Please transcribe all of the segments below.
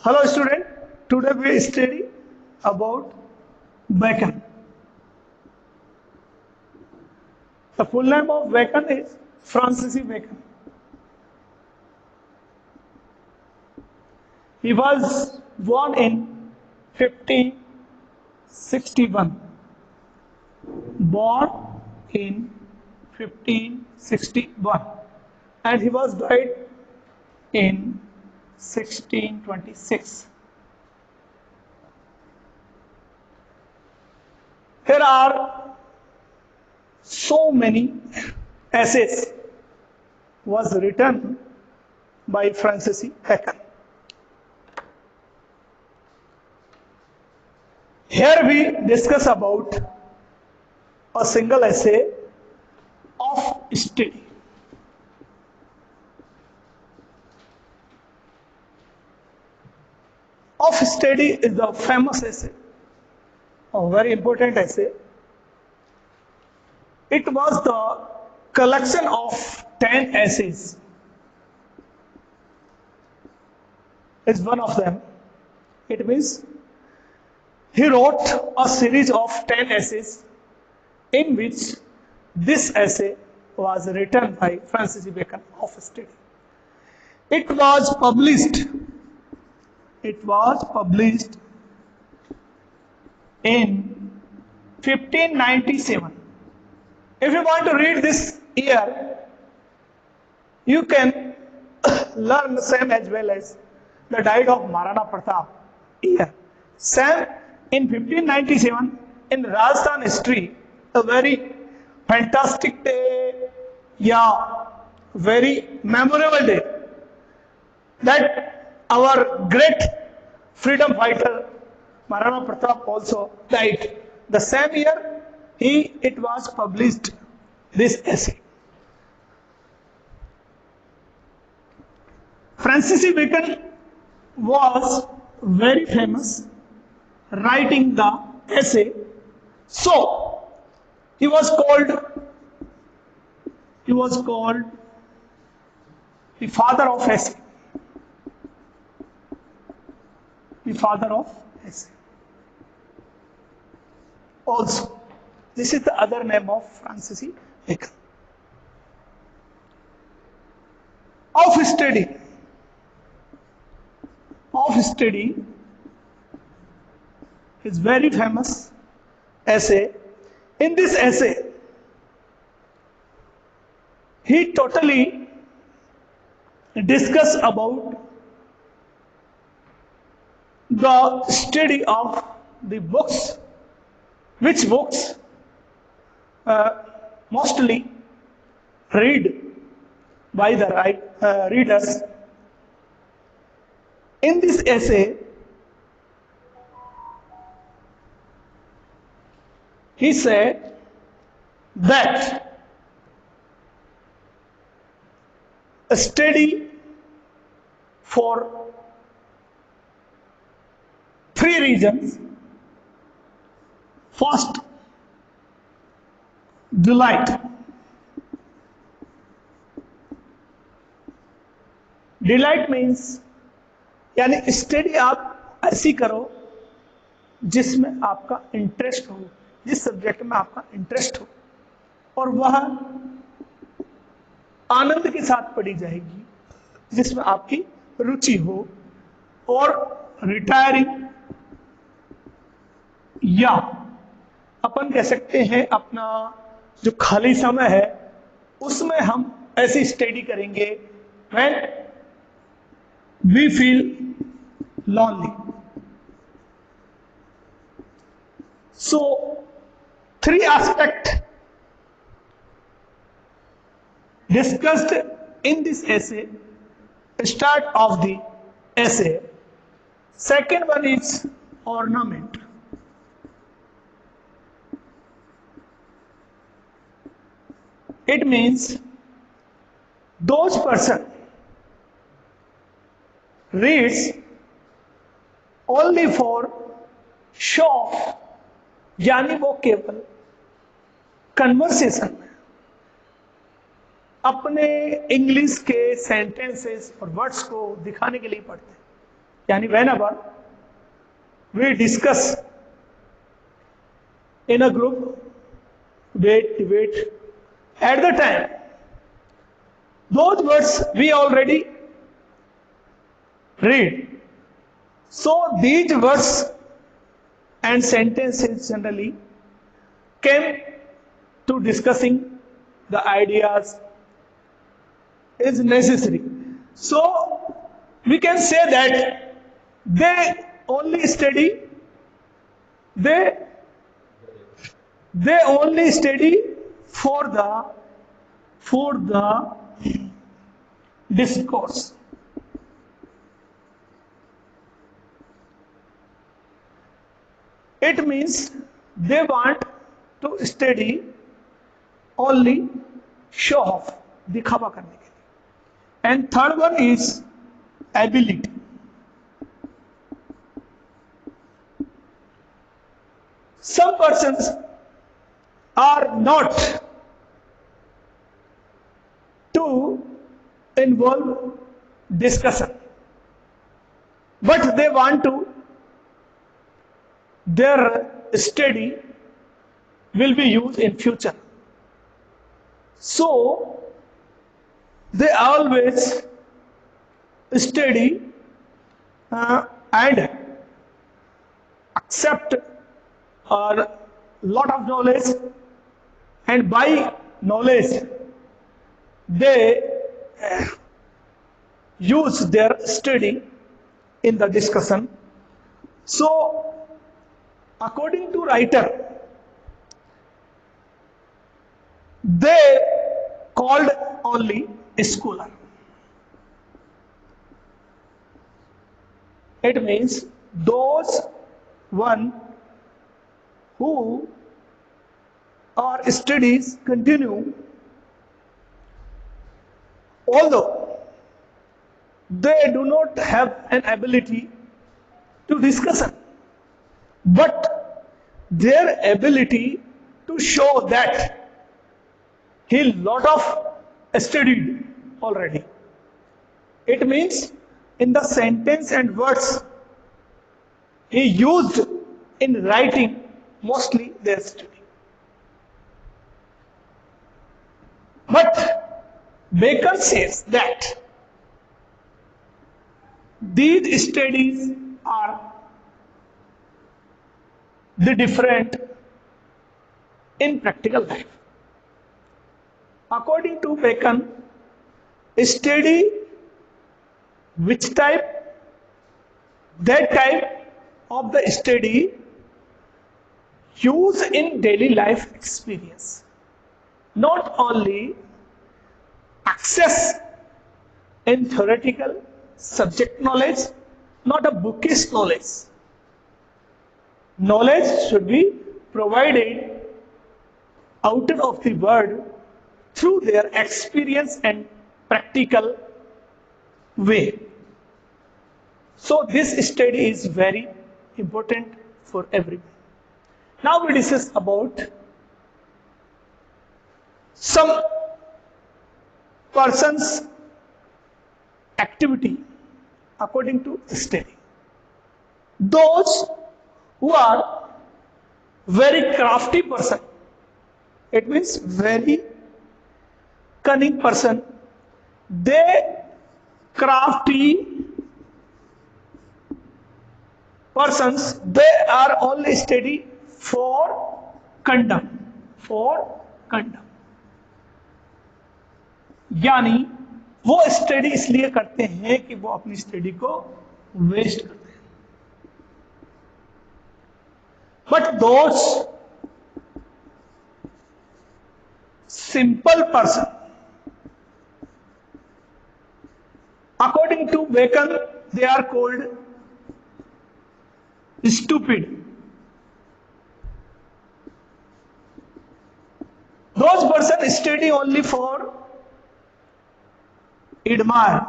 Hello student, today we study about Bacon. The full name of Bacon is Francis Bacon. He was born in 1561. Born in 1561 and he was died in 1626. Here are so many essays was written by Francis Bacon. Here we discuss about a single essay of study. Of study is the famous essay, a very important essay. It was the collection of 10 essays. Is one of them. It means he wrote a series of 10 essays in which this essay was written by Francis Bacon of study. It was published in 1597. If you want to read this year, you can learn same as well as the date of Maharana Pratap year. Same in 1597 in Rajasthan history, a very fantastic day, yeah, very memorable day, that our great freedom fighter Maharana Pratap also died. The same year it was published this essay. Francis Bacon was very famous writing the essay, so he was called the father of essay. The father of essay. Also, this is the other name of Francis Bacon. Of study is very famous essay. In this essay, he totally discussed about the study of the books, which books mostly read by the readers. In this essay, he said that a study for 3 reasons. First, delight. Delight means यानी study आप ऐसी करो जिसमें आपका interest हो, जिस subject में आपका इंटरेस्ट हो और वह आनंद के साथ पढ़ी जाएगी, जिसमें आपकी रुचि हो। और रिटायरिंग या अपन कह सकते हैं अपना जो खाली समय है उसमें हम ऐसी स्टडी करेंगे when we feel lonely. So 3 aspects discussed in this essay. Start of the essay. Second one is ornament. It means those person reads only for show off, यानी वो केवल कन्वर्सेशन में अपने इंग्लिश के सेंटेंसेस और words को दिखाने के लिए पढ़ते हैं। यानी whenever we discuss in a group, debate, at the time, those words we already read. So these words and sentences generally came to discussing the ideas is necessary. So we can say that they only study, they only study for the discourse. It means they want to study only show off, दिखावा करने के लिए. And third one is ability. Some persons are not to involve discussion, but they want to, their study will be used in future. So they always study and accept a lot of knowledge, and by knowledge they use their study in the discussion. So according to writer, they called only a scholar. It means those one who are studies continue, although they do not have an ability to discussion, but their ability to show that he lot of studied already. It means in the sentence and words he used in writing, mostly their study. But Bacon says that these studies are the different in practical life. According to Bacon, study which type, that type of the study used in daily life experience, not only access in theoretical subject knowledge, not a bookish knowledge. Knowledge should be provided out of the world through their experience and practical way. So this study is very important for everyone. Now we discuss about some person's activity according to study. Those who are very crafty person, it means very cunning person, they crafty persons, they are only study for conduct, यानी वो study इसलिए करते हैं कि वो अपनी study को waste करते हैं. But those simple person, according to Bacon, they are called stupid. Those person study only for admire,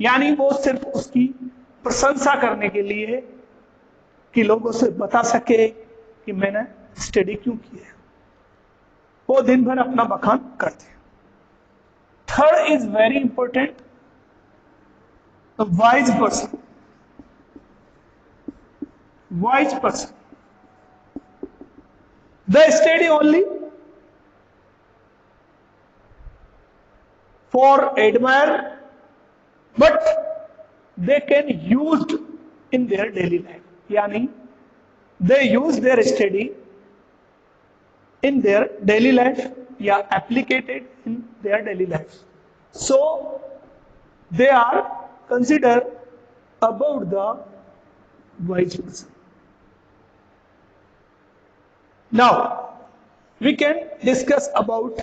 यानी वो सिर्फ उसकी प्रशंसा करने के लिए कि लोगों से बता सके कि मैंने स्टडी क्यों की है, वो दिन भर अपना बखान करते हैं. Third is very important, A wise person. Wise person. They study only for admire, but they can used in their daily life. Yani they use their study in their daily life, yeah, applicated in their daily life. So they are considered about the wise person. Now we can discuss about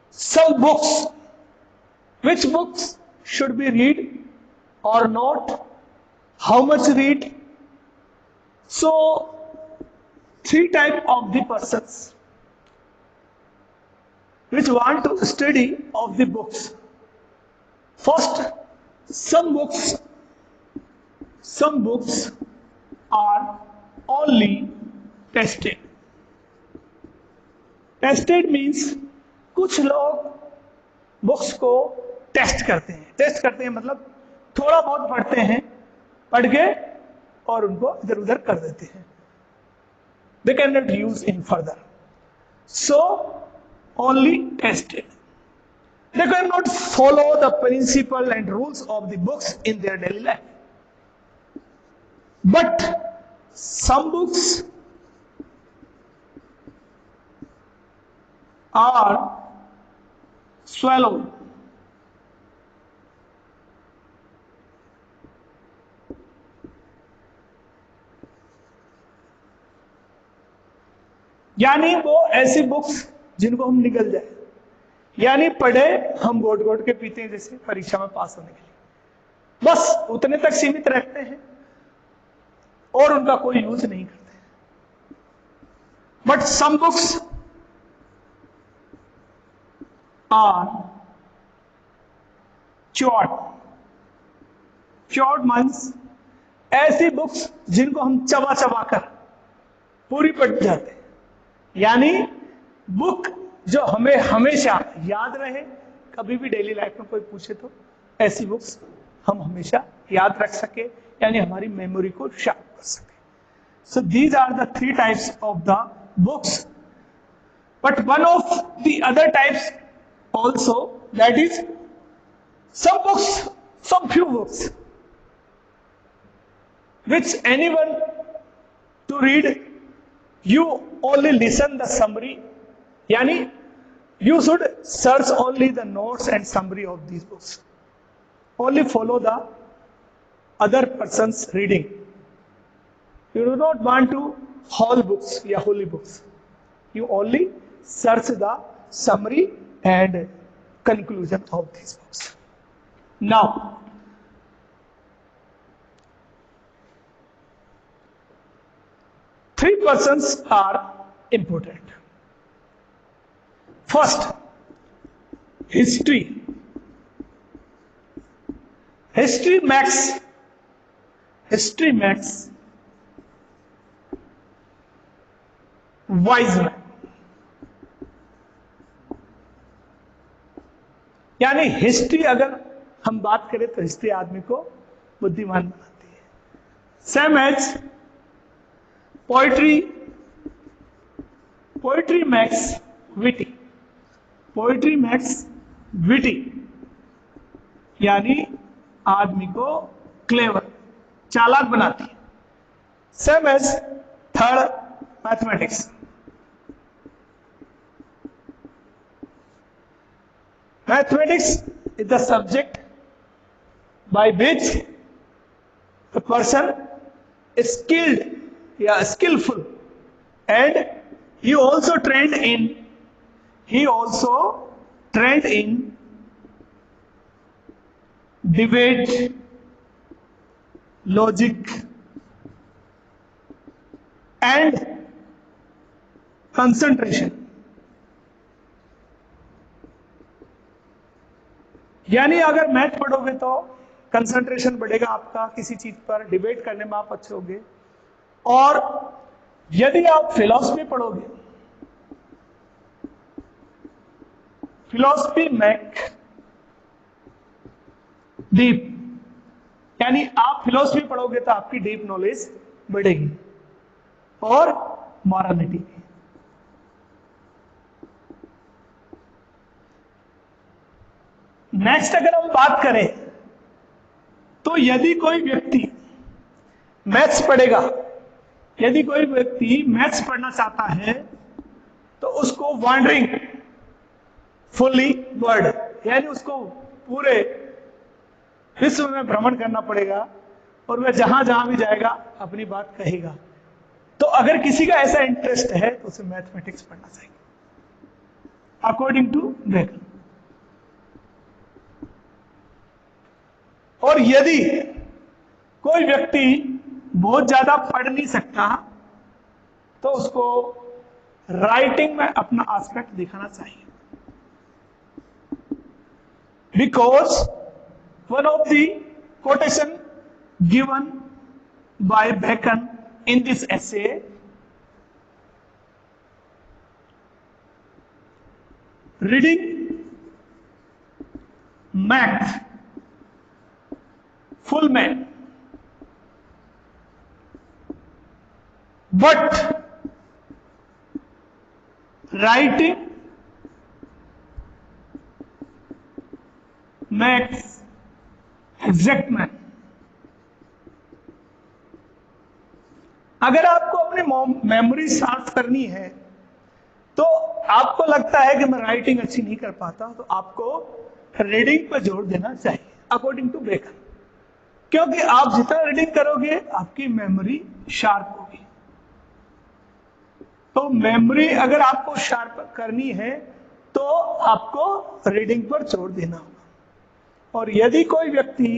some books. Which books should we read or not? How much read? So three type of the persons which want to study of the books. First, some books are only tested. Tested means कुछ लोग books को test करते हैं मतलब थोड़ा बहुत पढ़ते हैं, पढ़ के और उनको इधर उधर कर देते हैं. They can not use in further, so only tested. They cannot follow the principle and rules of the books in their daily life. But some books are swallowed. यानी वो ऐसी बुक्स जिनको हम निगल जाए, यानी पढ़े हम घोट घोट के पीते हैं जैसे परीक्षा में पास होने के लिए, बस उतने तक सीमित रहते हैं और उनका कोई यूज नहीं करते. But some books are chewed. Chewed means ऐसी बुक्स जिनको हम चबा चबा कर पूरी पढ़ जाते हैं. यानी बुक जो हमें हमेशा याद रहे, कभी भी डेली लाइफ में कोई पूछे तो ऐसी बुक्स हम हमेशा याद रख सके, यानी हमारी मेमोरी को शार्प कर सके. So these are the three types of the books. But one of the other types also, that is some few books which anyone to read, you only listen the summary, yani you should search only the notes and summary of these books, only follow the other person's reading. You do not want to whole books, holy books. You only search the summary and conclusion of these books. Now, three persons are important. First, history. History makes wise man. यानी history अगर हम बात करें तो history आदमी को बुद्धिमान बनाती है. Same as poetry. Poetry makes witty. Poetry makes witty यानी आदमी को क्लेवर, चालाक बनाती है. Same as third, mathematics. Mathematics is the subject by which the person is skillful, and he also trained in debate, logic, and concentration. यानी अगर math पढ़ोगे तो कंसंट्रेशन बढ़ेगा आपका किसी चीज पर, डिबेट करने में आप अच्छे होगे. और यदि आप फिलॉसफी पढ़ोगे, फिलॉसफी मेक डीप. यानी आप फिलोसफी पढ़ोगे तो आपकी डीप नॉलेज बढ़ेगी और मॉरलिटी भी। नेक्स्ट अगर हम बात करें तो यदि कोई व्यक्ति मैथ्स पढ़ेगा, यदि कोई व्यक्ति मैथ्स पढ़ना चाहता है तो उसको वॉन्डरिंग फुल्ली वर्ल्ड, यानी उसको पूरे विश्व में भ्रमण करना पड़ेगा और वह जहां जहां भी जाएगा अपनी बात कहेगा। तो अगर किसी का ऐसा इंटरेस्ट है तो उसे मैथमेटिक्स पढ़ना चाहिए अकॉर्डिंग टू बेकन। और यदि कोई व्यक्ति बहुत ज्यादा पढ़ नहीं सकता तो उसको राइटिंग में अपना एस्पेक्ट दिखाना चाहिए, because one of the quotation given by Bacon in this essay, reading makes full man, but writing makes exact man। अगर आपको अपनी मेमोरी शार्प करनी है तो आपको लगता है कि मैं राइटिंग अच्छी नहीं कर पाता, तो आपको रीडिंग पर जोर देना चाहिए अकॉर्डिंग टू बेकन, क्योंकि आप जितना रीडिंग करोगे आपकी मेमोरी शार्प होगी। तो मेमोरी अगर आपको शार्प करनी है तो आपको रीडिंग पर जोर देना होगा। और यदि कोई व्यक्ति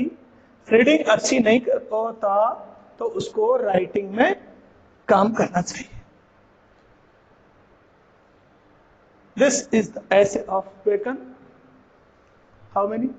रीडिंग अच्छी नहीं कर पाता तो उसको राइटिंग में काम करना चाहिए। This is the essay of Bacon. How many?